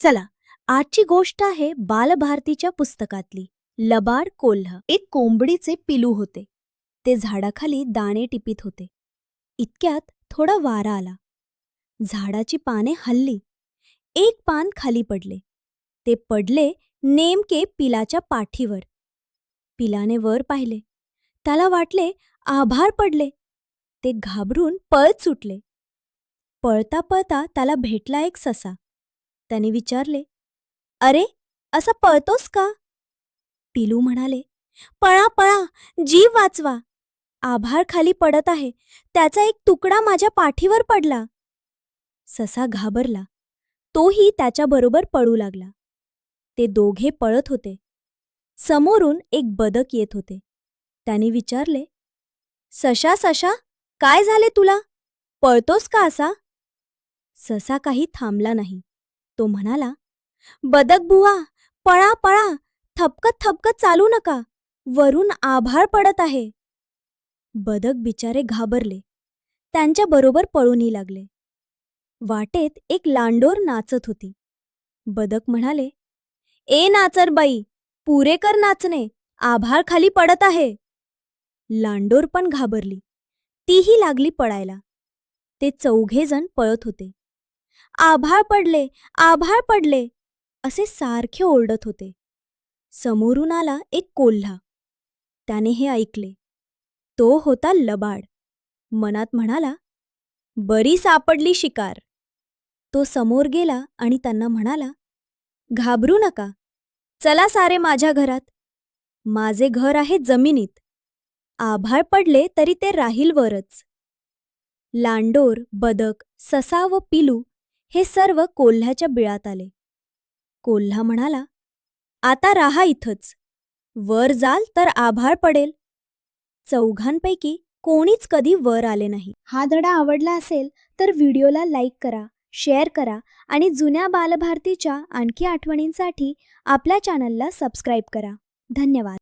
चला, आजची गोष्ट आहे बालभारतीच्या पुस्तकातली. लबाड कोल्हा. एक कोंबडीचे पिलू होते. ते झाडाखाली दाणे टिपीत होते. इतक्यात थोडा वारा आला. झाडाची पाने हलली. एक पान खाली पडले. ते पडले नेमके पिलाच्या पाठीवर. पिलाने वर पाहिले. त्याला वाटले आभाळ पडले. ते घाबरून पळत सुटले. पळता पळता त्याला भेटला एक ससा. त्याने विचारले, "अरे, असा पळतोस का?" पिलू म्हणाले, "पळा पळा, जीव वाचवा. आभाळ खाली पडत आहे. त्याचा एक तुकडा माझ्या पाठीवर पडला." ससा घाबरला. तोही त्याच्याबरोबर पळू लागला. ते दोघे पळत होते. समोरून एक बदक येत होते. त्याने विचारले, "सशा सशा, काय झाले तुला? पळतोस का असा?" ससा काही थांबला नाही. तो म्हणाला, "बदक बुवा, पळा पळा, थपकत थपकत चालू नका. वरून आभाळ पडत आहे." बदक बिचारे घाबरले. त्यांच्याबरोबर पळूनी लागले. वाटेत एक लांडोर नाचत होती. बदक म्हणाले, "ए नाचरबाई, पुरे कर नाचणे. आभाळ खाली पडत आहे." लांडोर पण घाबरली. तीही लागली पळायला. ते चौघेजण पळत होते. "आभाळ पडले, आभाळ पडले," असे सारखे ओरडत होते. समोरून आला एक कोल्हा. त्याने हे ऐकले. तो होता लबाड. मनात म्हणाला, "बरी सापडली शिकार." तो समोर गेला आणि त्यांना म्हणाला, "घाबरू नका. चला सारे माझ्या घरात. माझे घर आहे जमिनीत. आभाळ पडले तरी ते राहील वरच." लांडोर, बदक, ससा व पिलू हे सर्व कोल्ह्याच्या बिळात आले. कोल्हा म्हणाला, "आता राहा इथंच. वर जाल तर आभाळ पडेल." चौघांपैकी कोणीच कधी वर आले नाही. हा धडा आवडला असेल तर व्हिडिओला लाईक करा, शेअर करा आणि जुन्या बालभारतीच्या आणखी आठवणींसाठी आपल्या चॅनलला सबस्क्राईब करा. धन्यवाद.